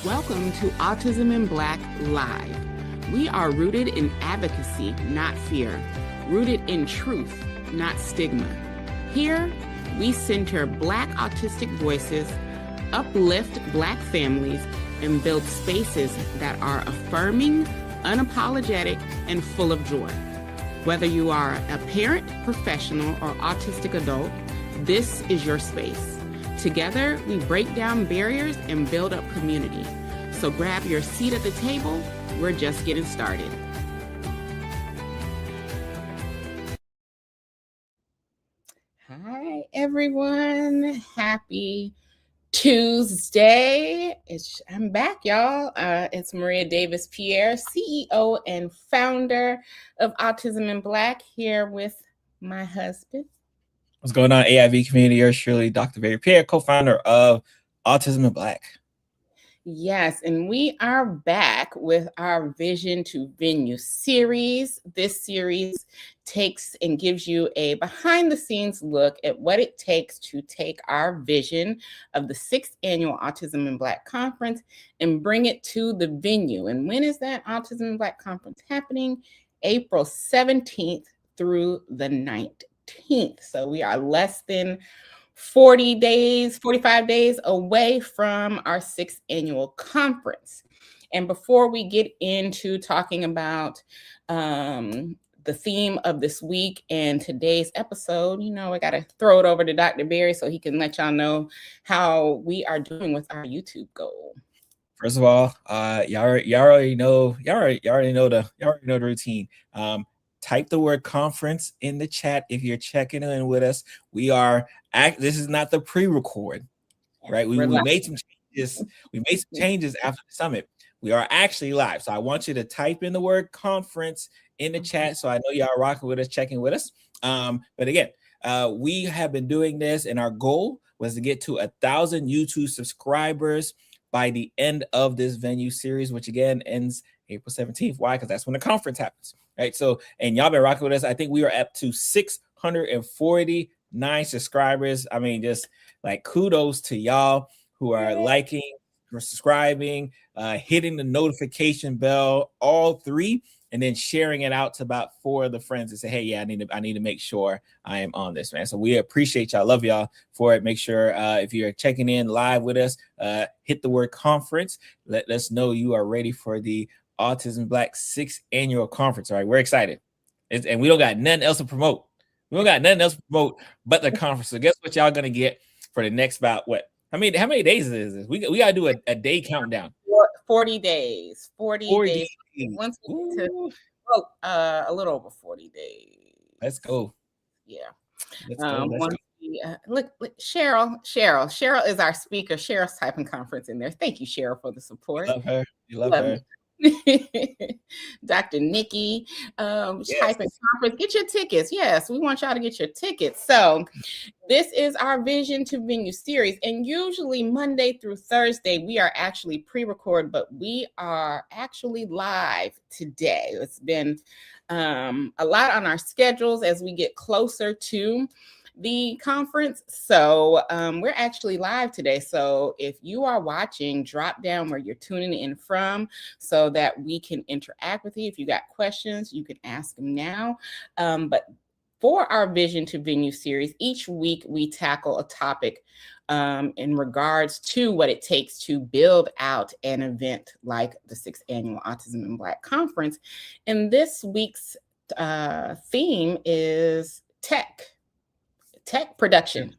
Welcome to Autism in Black Live. We are rooted in advocacy, not fear, rooted in truth, not stigma. Here, we center Black autistic voices, uplift Black families, and build spaces that are affirming, unapologetic, and full of joy. Whether you are a parent, professional, or autistic adult, this is your space. Together, we break down barriers and build up community. So grab your seat at the table. We're just getting started. Hi, everyone. Happy Tuesday. I'm back, y'all. It's Maria Davis Pierre, CEO and founder of Autism in Black, here with my husband. What's going on, AIV community? Yours truly, Dr. Barry Pierre, co-founder of Autism in Black. Yes, and we are back with our Vision to Venue series. This series takes and gives you a behind-the-scenes look at what it takes to take our vision of the 6th Annual Autism in Black Conference and bring it to the venue. And when is that Autism in Black Conference happening? April 17th through the 19th. So we are less than 45 days away from our 6th annual conference. And before we get into talking about the theme of this week and today's episode, I got to throw it over to Dr. Barry so he can let y'all know how we are doing with our YouTube goal. First of all, y'all already know the routine. Type the word conference in the chat if you're checking in with us. This is not the pre-record, right? We made some changes. We made some changes after the summit. We are actually live. So I want you to type in the word conference in the chat so I know y'all rocking with us, checking with us. But again, we have been doing this, and our goal was to get to 1,000 YouTube subscribers by the end of this venue series, which again ends April 17th. Why? Because that's when the conference happens, right? So, and y'all been rocking with us. I think we are up to 649 subscribers. I mean, just like kudos to y'all who are liking, or subscribing, hitting the notification bell, all three, and then sharing it out to about 4 of the friends and say, hey, yeah, I need to make sure I am on this, man. So we appreciate y'all. Love y'all for it. Make sure if you're checking in live with us, hit the word conference. Let us know you are ready for the Autism Black 6th annual conference. All right, we're excited. And we don't got nothing else to promote. We don't got nothing else to promote but the conference. So guess what y'all gonna get for the next about what? How many days is this? We gotta do a day countdown. 40 days. 40 days. Once we get to a little over 40 days. Let's go. Yeah. Let's go. Look, Cheryl is our speaker. Cheryl's typing conference in there. Thank you, Cheryl, for the support. You love her. Dr. Nikki, typing conference. Get your tickets. Yes, we want y'all to get your tickets. So this is our Vision to Venue series. And usually Monday through Thursday, we are actually pre-record, but we are actually live today. It's been a lot on our schedules as we get closer to the conference. So we're actually live today. So if you are watching, drop down where you're tuning in from so that we can interact with you. If you got questions, you can ask them now. But for our Vision to Venue series, each week we tackle a topic in regards to what it takes to build out an event like the 6th Annual Autism in Black Conference. And this week's theme is tech and production.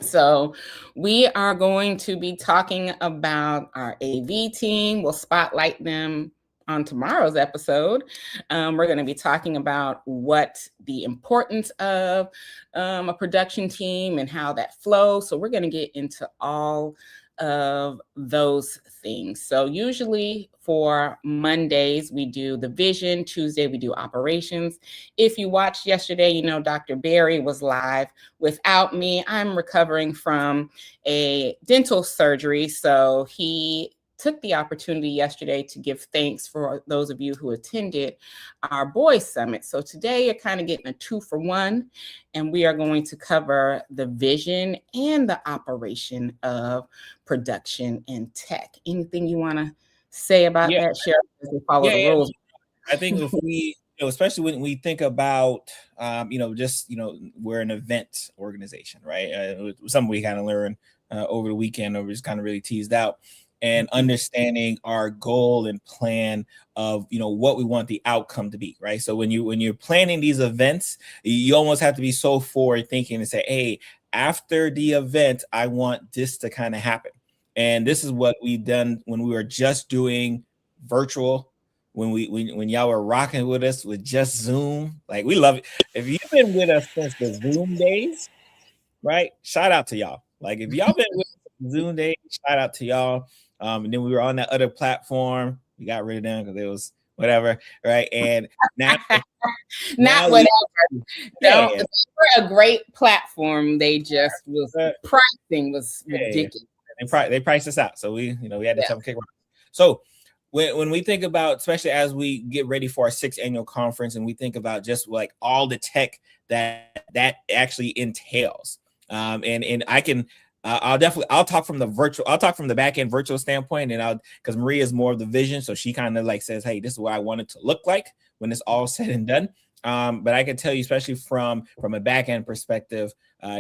So we are going to be talking about our AV team. We'll spotlight them on tomorrow's episode. We're going to be talking about what the importance of a production team and how that flows. So we're going to get into all of those things. So usually for Mondays, we do the vision. Tuesday, we do operations. If you watched yesterday, Dr. Barry was live without me. I'm recovering from a dental surgery. So he took the opportunity yesterday to give thanks for those of you who attended our Boys Summit. So today you're kind of getting a 2-for-1, and we are going to cover the vision and the operation of production and tech. Anything you want to say about that, Cheryl, as we follow the rules? I think if we, especially when we think about, just, we're an event organization, right? Something we kind of learned over the weekend, or just kind of really teased out, and understanding our goal and plan of, what we want the outcome to be, right? So when you're planning these events, you almost have to be so forward thinking and say, hey, after the event, I want this to kind of happen. And this is what we've done when we were just doing virtual, when y'all were rocking with us with just Zoom. Like, we love it. If you've been with us since the Zoom days, right? Shout out to y'all. Like, if y'all been with us Zoom days, shout out to y'all. And then we were on that other platform. We got rid of them because it was whatever, right? And now, not whatever. Don't. They were a great platform. They just pricing was ridiculous. They priced us out, so we had to tell them kick around. So when we think about, especially as we get ready for our 6th annual conference, and we think about just like all the tech that actually entails, and I'll talk from the back end virtual standpoint, and because Maria is more of the vision, so she kind of like says, hey, this is what I want it to look like when it's all said and done. But I can tell you, especially from a back end perspective,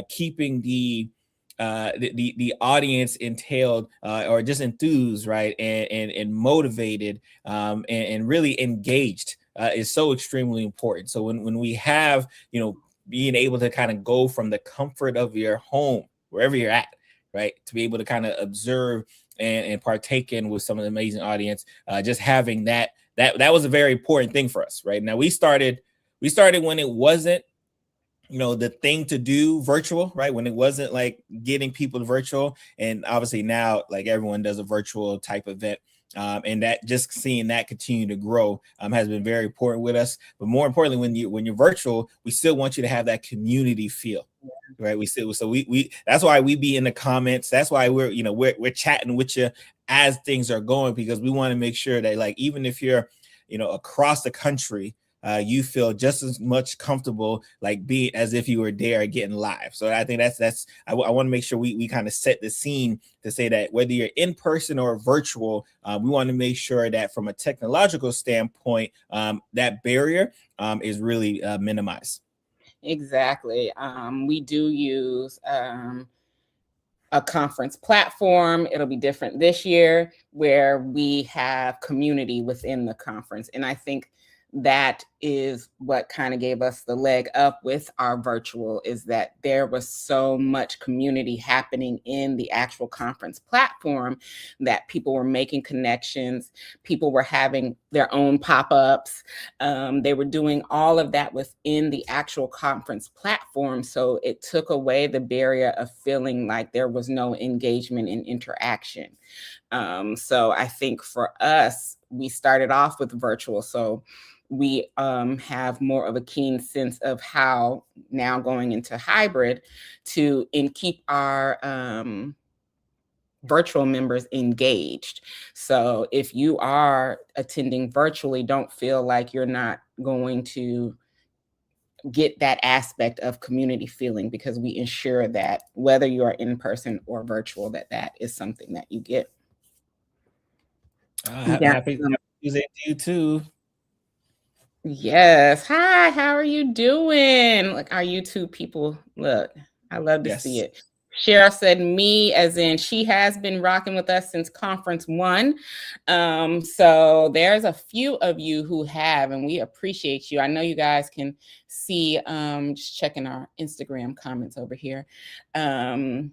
keeping the audience entailed or just enthused, right, and motivated, and really engaged is so extremely important. So when we have, being able to kind of go from the comfort of your home, wherever you're at, right, to be able to kind of observe and partake in with some of the amazing audience, just having that was a very important thing for us, right? Now we started when it wasn't, the thing to do virtual, right? When it wasn't like getting people to virtual, and obviously now like everyone does a virtual type event. And that just seeing that continue to grow has been very important with us. But more importantly, when you're virtual, we still want you to have that community feel, right? We that's why we be in the comments. That's why we're chatting with you as things are going, because we want to make sure that, like, even if you're across the country, you feel just as much comfortable like being as if you were there getting live. So I think I want to make sure we kind of set the scene to say that whether you're in person or virtual, we want to make sure that from a technological standpoint, that barrier is really minimized. Exactly. We do use a conference platform. It'll be different this year, where we have community within the conference. And I think that is what kind of gave us the leg up with our virtual, is that there was so much community happening in the actual conference platform that people were making connections. People were having their own pop-ups. They were doing all of that within the actual conference platform. So it took away the barrier of feeling like there was no engagement and interaction. So I think for us, we started off with virtual. So we have more of a keen sense of how now going into hybrid and keep our virtual members engaged. So if you are attending virtually, don't feel like you're not going to get that aspect of community feeling, because we ensure that whether you are in person or virtual, that is something that you get. Happy Tuesday to you too. Yes. Hi, how are you doing? Like our YouTube people, look, I love to see it. Cheryl said me, as in she has been rocking with us since conference 1. So there's a few of you who have, and we appreciate you. I know you guys can see, just checking our Instagram comments over here, have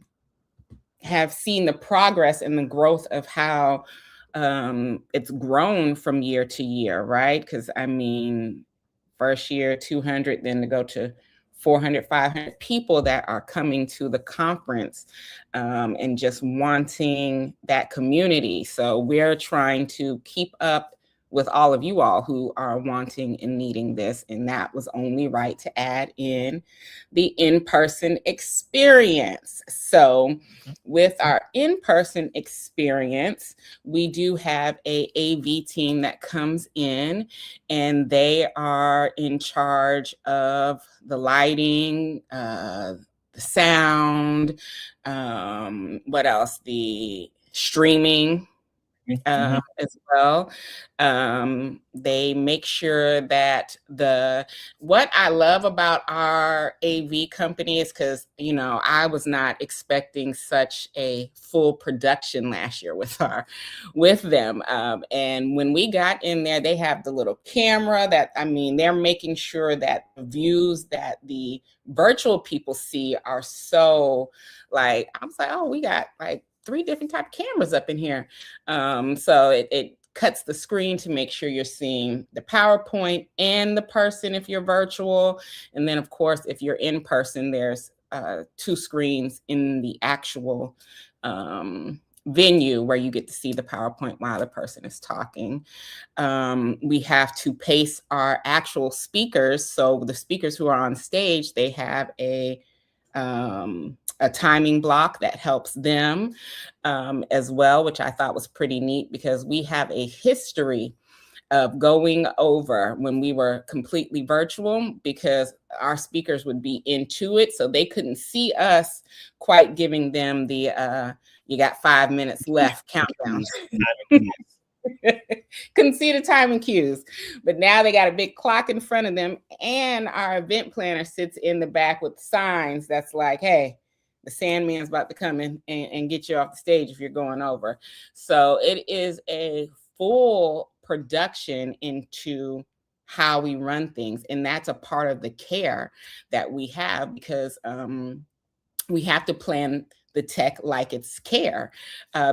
seen the progress and the growth of how it's grown from year to year, right? Because I mean, first year 200, then to go to 400, 500 people that are coming to the conference, and just wanting that community. So we're trying to keep up with all of you all who are wanting and needing this. And that was only right to add in the in-person experience. So with our in-person experience, we do have a AV team that comes in, and they are in charge of the lighting, the sound, what else? The streaming as well. They make sure that what I love about our AV company is because, you know, I was not expecting such a full production last year with them. And when we got in there, they have the little camera that, I mean, they're making sure that the views that the virtual people see are so, like, I was like, oh, we got like 3 different type of cameras up in here. So it cuts the screen to make sure you're seeing the PowerPoint and the person if you're virtual. And then, of course, if you're in person, there's 2 screens in the actual venue where you get to see the PowerPoint while the person is talking. We have to pace our actual speakers. So the speakers who are on stage, they have a timing block that helps them as well, which I thought was pretty neat because we have a history of going over when we were completely virtual because our speakers would be into it. So they couldn't see us quite giving them the, you got 5 minutes left countdown. Couldn't see the timing cues, but now they got a big clock in front of them, and our event planner sits in the back with signs that's like, hey, the Sandman's about to come in and get you off the stage if you're going over. So it is a full production into how we run things, and that's a part of the care that we have because we have to plan the tech like it's care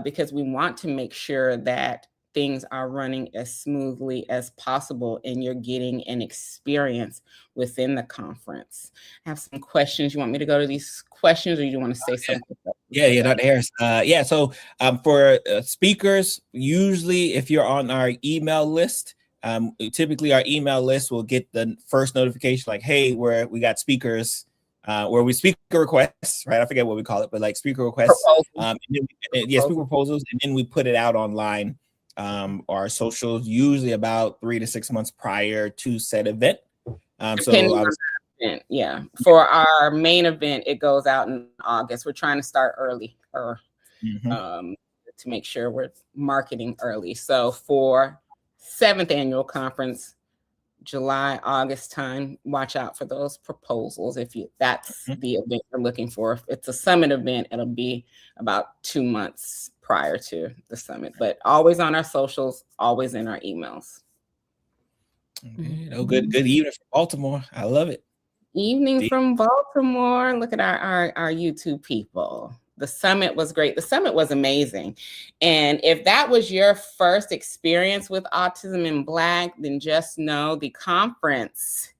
because we want to make sure that things are running as smoothly as possible and you're getting an experience within the conference. I have some questions. You want me to go to these questions or you want to say something? Yeah, Dr. Harris. So for speakers, usually if you're on our email list, typically our email list will get the first notification like, hey, we got speakers, where we speaker requests, right? I forget what we call it, but like speaker requests. Speaker proposals, and then we put it out online. Our socials usually about 3 to 6 months prior to said event. Yeah, for our main event, it goes out in August. We're trying to start early to make sure we're marketing early. So for 7th annual conference, July, August time, watch out for those proposals. That's the event you're looking for. If it's a summit event, it'll be about 2 months prior to the summit, but always on our socials, always in our emails. Good evening from Baltimore. I love it. Evening from Baltimore. Look at our YouTube people. The summit was great. The summit was amazing. And if that was your first experience with Autism in Black, then just know the conference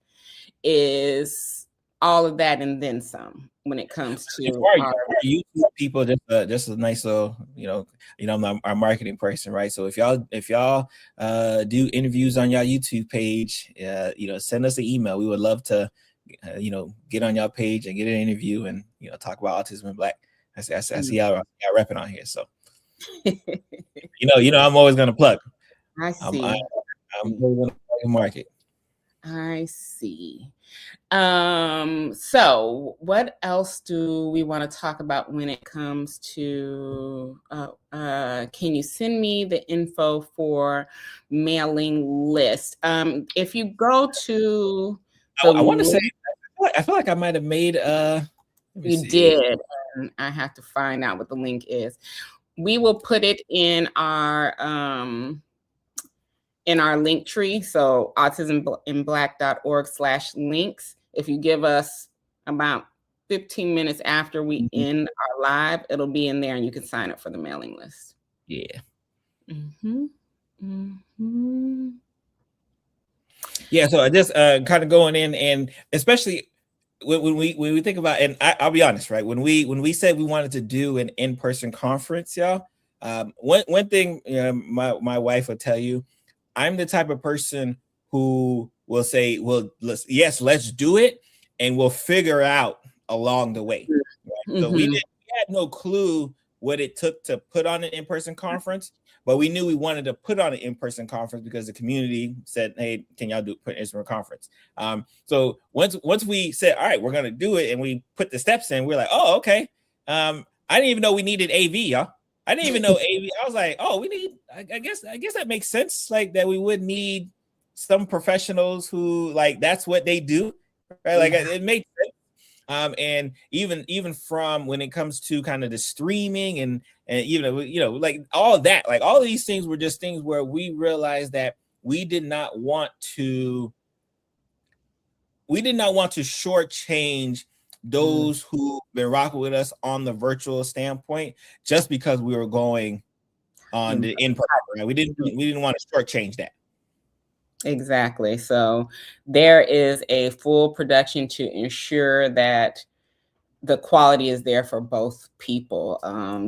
is all of that and then some when it comes to our YouTube people. Just a nice little, I'm our marketing person, right? So if y'all do interviews on your YouTube page, send us an email. We would love to, get on your page and get an interview and talk about Autism in Black. I see y'all repping on here, so I'm always gonna plug. I see. I'm going to market. I see. So what else do we want to talk about when it comes to can you send me the info for mailing list? If you go to I want to say I feel like I might have made you did, and I have to find out what the link is. We will put it in our link tree. So autismblack.org/links. If you give us about 15 minutes after we end our live, it'll be in there and you can sign up for the mailing list. Yeah. Yeah. So I just kind of going in, and especially when we think about, and I'll be honest, right? When we said we wanted to do an in-person conference, y'all, one thing my wife will tell you, I'm the type of person who will say, well, let's do it, and we'll figure out along the way. Right? So we had no clue what it took to put on an in-person conference, but we knew we wanted to put on an in-person conference because the community said, hey, can y'all put an in-person conference? So once we said, all right, we're going to do it, and we put the steps in, we're like, oh, okay. I didn't even know we needed AV, y'all. I didn't even know AV. I was like, oh, we need, I guess that makes sense. Like that we would need some professionals who like, that's what they do. Right. Like it makes sense. And even from when it comes to kind of the streaming and even, like all that, like all of these things were just things where we realized that we did not want to shortchange those who've been rocking with us on the virtual standpoint just because we were going on the in-person. Right? We didn't want to shortchange that. Exactly. So there is a full production to ensure that the quality is there for both people.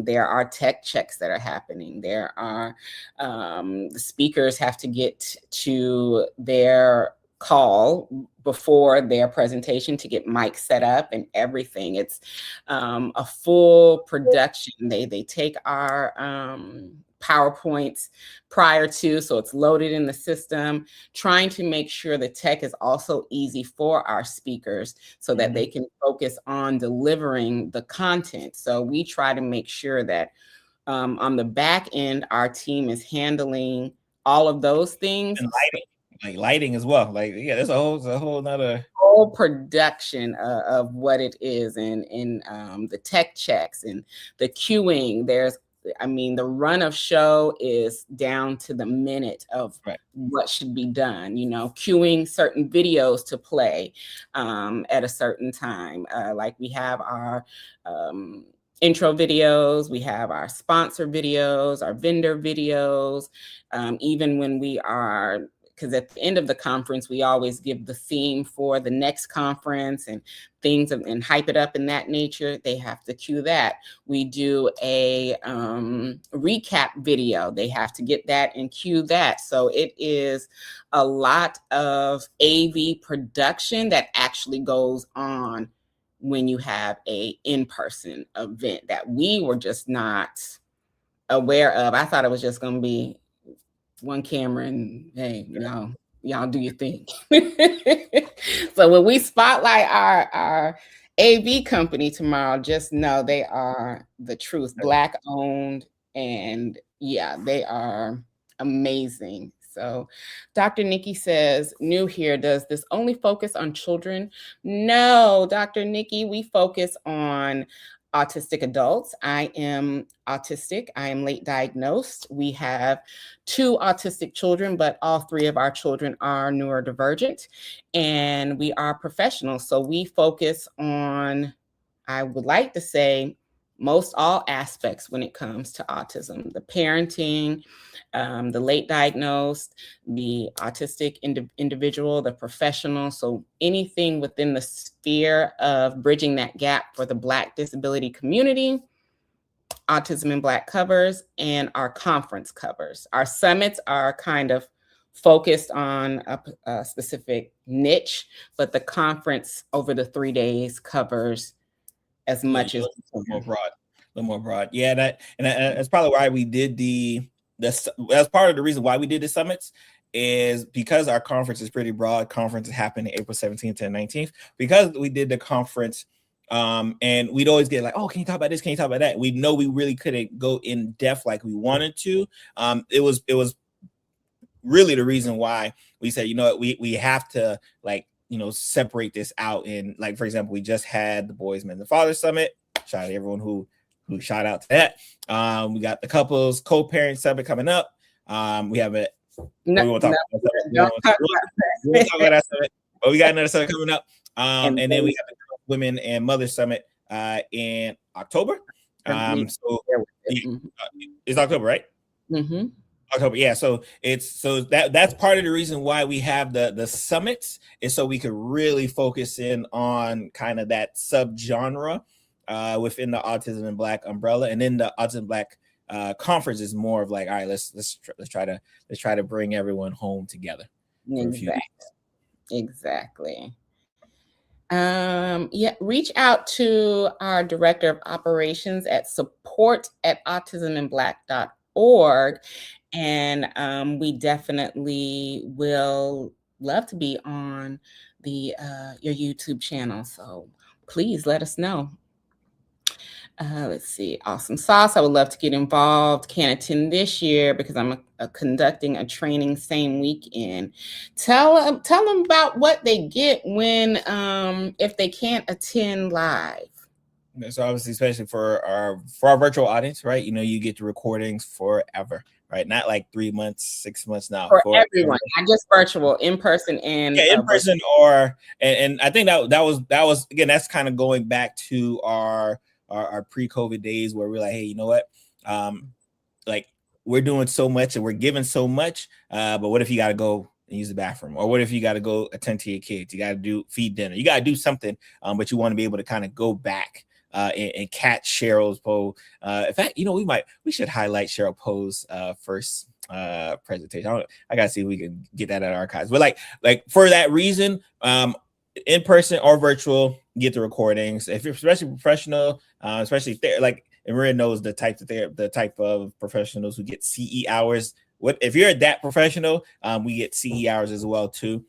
There are tech checks that are happening. There are the speakers have to get to their call before their presentation to get mics set up and everything. It's a full production. They take our PowerPoints prior to, so it's loaded in the system, trying to make sure the tech is also easy for our speakers so that they can focus on delivering the content. So we try to make sure that on the back end, our team is handling all of those things. And lighting as well. Like, yeah, there's a whole nother whole production of what it is, and the tech checks and the queuing. The run of show is down to the minute of what should be done, queuing certain videos to play at a certain time. Like we have our intro videos, we have our sponsor videos, our vendor videos, even when we are, because at the end of the conference, we always give the theme for the next conference and things and hype it up in that nature. They have to cue that. We do a recap video. They have to get that and cue that. So it is a lot of AV production that actually goes on when you have a in-person event that we were just not aware of. I thought it was just going to be one camera and hey, y'all do your thing. So when we spotlight our AV company tomorrow, just know they are the truth, Black owned, and yeah, they are amazing. So Dr. Nikki says, new here, does this only focus on children? No, Dr. Nikki, we focus on autistic adults. I am autistic. I am late diagnosed. We have 2 autistic children, but all 3 of our children are neurodivergent, and we are professionals. So we focus on, I would like to say, most all aspects when it comes to autism: the parenting, the late diagnosed, the autistic individual, the professional. So anything within the sphere of bridging that gap for the Black disability community, Autism in Black covers, and our conference covers. Our summits are kind of focused on a specific niche, but the conference over the 3 days covers as much as a little more broad. Yeah, that's probably why we did that's part of the reason why we did the summits, is because our conference is pretty broad. Conference is happening April 17th and 19th. Because we did the conference, and we'd always get like, oh, can you talk about this? Can you talk about that? We know we really couldn't go in depth like we wanted to. It was really the reason why we said, we have to separate this out. In, like, for example, we just had the Boys, Men, and Fathers Summit. Shout out to everyone who shout out to that. We got the couples co-parent summit coming up. We have it. We won't talk about that summit, but we got another summit coming up. And then we got the Women and Mother Summit in October. So it's October, right? Mm-hmm. October, yeah. So that's part of the reason why we have the summits, is so we could really focus in on kind of that subgenre within the Autism in Black umbrella, and then the Autism Black conference is more of like, all right, let's try to bring everyone home together for a few days. Exactly. Yeah, reach out to our director of operations at support@autismandblack.org, and we definitely will love to be on the your YouTube channel. So please let us know. Let's see. Awesome Sauce. I would love to get involved. Can't attend this year because I'm conducting a training same weekend. Tell them about what they get when if they can't attend live. So obviously, especially for our virtual audience, right? You know, you get the recordings forever, right? Not like 3 months, 6 months now. For everyone, not just virtual, in person and in person, or and I think that was again, that's kind of going back to our pre-COVID days where we're like, hey, you know what, like we're doing so much and we're giving so much, but what if you got to go and use the bathroom, or what if you got to go attend to your kids, you got to feed dinner, you got to do something, but you want to be able to kind of go back and catch Cheryl's poll. In fact, you know, we should highlight Cheryl Poe's first presentation. I gotta see if we can get that at archives. But like for that reason, in person or virtual, get the recordings. If you're especially professional, especially like, and Maria knows the type of professionals who get CE hours. What if you're that professional? We get CE hours as well too,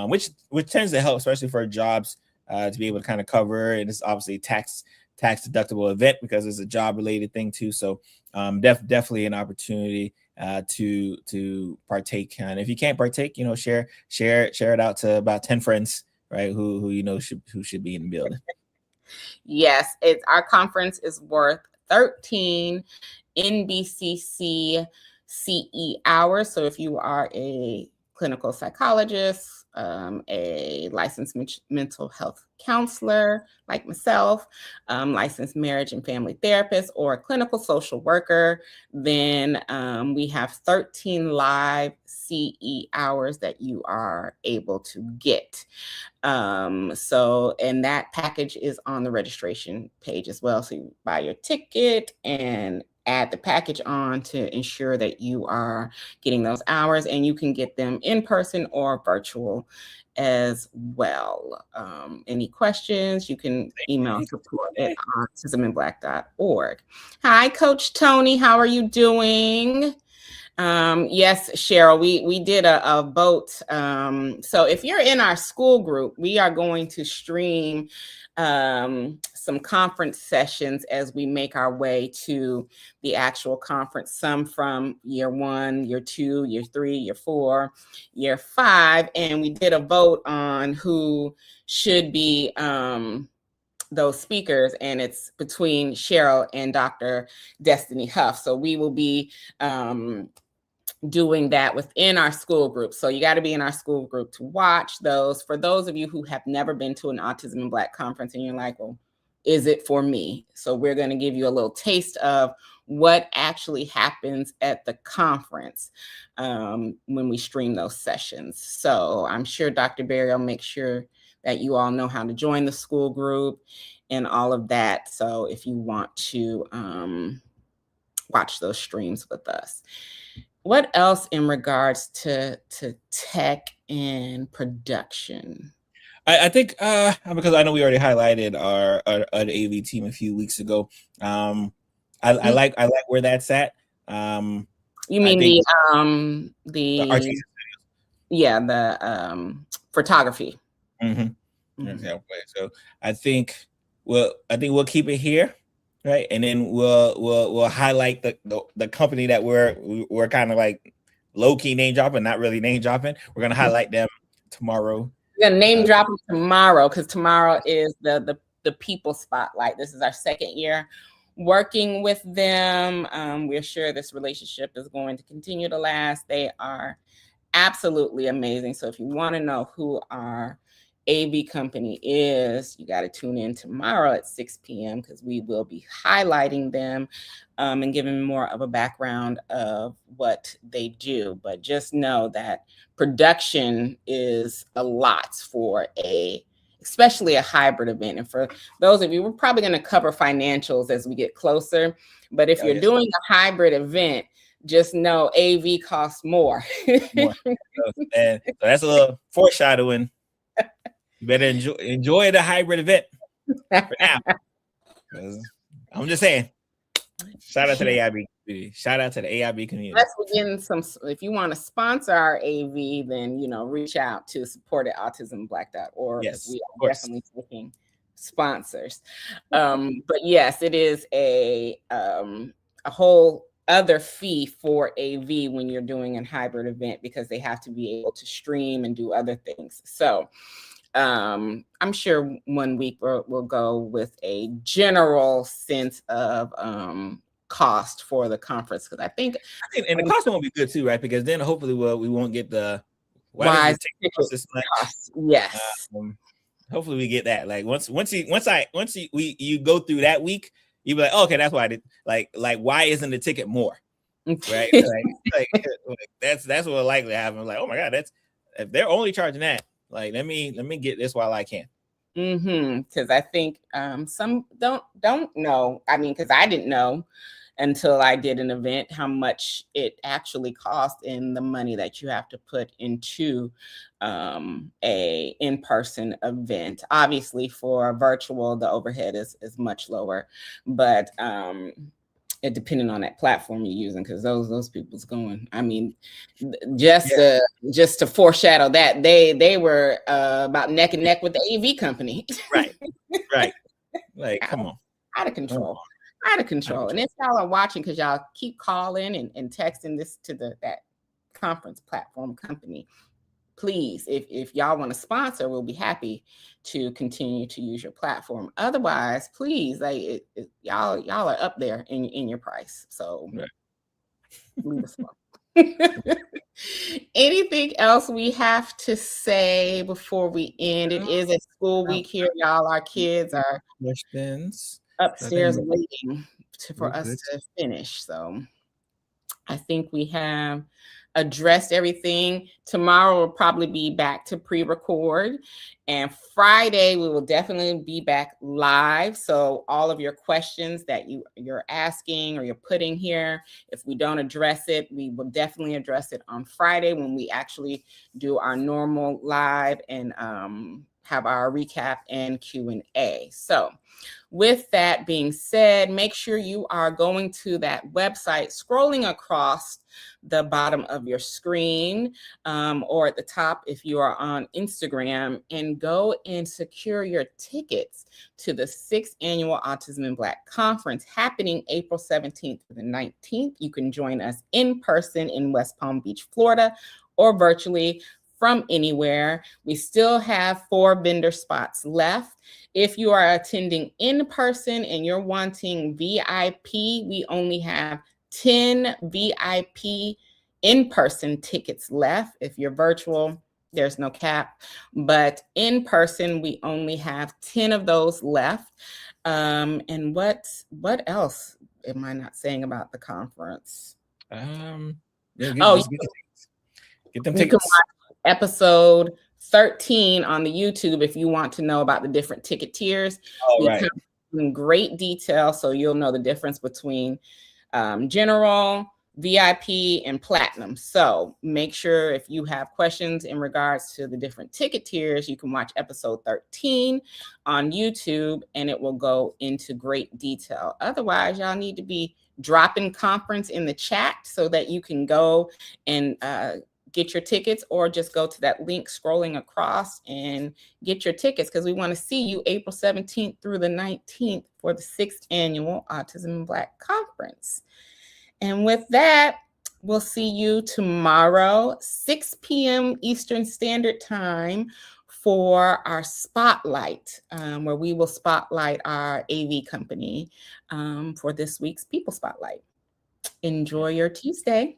which tends to help, especially for jobs, to be able to kind of cover. And it's obviously tax deductible event because it's a job related thing too. So definitely an opportunity to partake. And if you can't partake, you know, share it out to about 10 friends, right? Who you know should be in the building. Yes, our conference is worth 13 NBCC CE hours. So if you are a clinical psychologist, a licensed mental health counselor like myself, licensed marriage and family therapist, or a clinical social worker, then we have 13 live CE hours that you are able to get. So, and that package is on the registration page as well. So you buy your ticket and add the package on to ensure that you are getting those hours, and you can get them in person or virtual as well. Any questions, you can email support@autismandblack.org. Hi, Coach Tony. How are you doing? Yes, Cheryl, we did a vote. So if you're in our school group, we are going to stream some conference sessions as we make our way to the actual conference, some from year 1, year 2, year 3, year 4, year 5. And we did a vote on who should be those speakers, and it's between Cheryl and Dr. Destiny Huff. So we will be doing that within our school group. So you got to be in our school group to watch those. For those of you who have never been to an Autism and Black conference and you're like, well, is it for me? So we're going to give you a little taste of what actually happens at the conference when we stream those sessions. So I'm sure Dr. Berry will make sure that you all know how to join the school group and all of that. So if you want to watch those streams with us. What else in regards to tech and production? I think because I know we already highlighted our AV team a few weeks ago. I like where that's at. You mean the photography. Mm-hmm. Mm-hmm. So I think we'll keep it here, right? And then we'll highlight the company that we're kind of like low-key name dropping, not really name dropping. We're gonna highlight them tomorrow. We're gonna name drop them tomorrow because tomorrow is the people spotlight. This is our second year working with them. We're sure this relationship is going to continue to last. They are absolutely amazing. So if you want to know who our AV company is, you got to tune in tomorrow at 6 p.m. because we will be highlighting them and giving more of a background of what they do. But just know that production is a lot for a especially a hybrid event. And for those of you, we're probably going to cover financials as we get closer. But if you're doing a hybrid event, just know AV costs more. More. And so that's a little foreshadowing. You better enjoy the hybrid event for now. I'm just saying. Shout out to the AIB community. Shout out to the AIB community. Let's begin some. If you want to sponsor our AV, then reach out to support@autismblack.org. Yes, we are definitely taking sponsors. But yes, it is a whole other fee for AV when you're doing a hybrid event, because they have to be able to stream and do other things. So I'm sure one week we'll go with a general sense of cost for the conference, because I think and the cost won't be good too, right? Because then hopefully we won't get the why cost. Yes. Hopefully we get that. Like once you go through that week, you be like, oh, okay, that's why I did. Like why isn't the ticket more? Right? like that's what likely happen. Like, oh my God, if they're only charging that, like let me get this while I can. Because I think some don't know. I mean, because I didn't know until I did an event how much it actually cost and the money that you have to put into a in-person event. Obviously, for virtual, the overhead is much lower, but it depending on that platform you're using, because those people's going. I mean, just to foreshadow that they were about neck and neck with the AV company. Right. Like, come on, out of control. And if y'all are watching, because y'all keep calling and texting this to that conference platform company, please, if y'all want to sponsor, we'll be happy to continue to use your platform. Otherwise, please, like y'all are up there in your price. So leave us alone. Anything else we have to say before we end? It is a school week here, y'all. Our kids are upstairs waiting for us to finish. So I think we have addressed everything. Tomorrow we'll probably be back to pre-record, and Friday we will definitely be back live. So all of your questions that you're asking or you're putting here, if we don't address it, we will definitely address it on Friday when we actually do our normal live and have our recap and Q&A. So with that being said, make sure you are going to that website, scrolling across the bottom of your screen or at the top if you are on Instagram, and go and secure your tickets to the 6th Annual Autism in Black Conference happening April 17th to the 19th. You can join us in person in West Palm Beach, Florida, or virtually from anywhere. We still have 4 vendor spots left. If you are attending in person and you're wanting VIP, we only have 10 VIP in-person tickets left. If you're virtual, there's no cap, but in person, we only have 10 of those left. And what else am I not saying about the conference? Get them tickets. Episode 13 on the YouTube if you want to know about the different ticket tiers. We come in great detail, so you'll know the difference between general, VIP, and platinum. So make sure if you have questions in regards to the different ticket tiers, you can watch episode 13 on YouTube, and it will go into great detail. Otherwise, y'all need to be dropping conference in the chat so that you can go and get your tickets, or just go to that link scrolling across and get your tickets, because we want to see you April 17th through the 19th for the 6th Annual Autism in Black Conference. And with that, we'll see you tomorrow, 6 p.m. Eastern Standard Time, for our spotlight, where we will spotlight our AV company for this week's People Spotlight. Enjoy your Tuesday.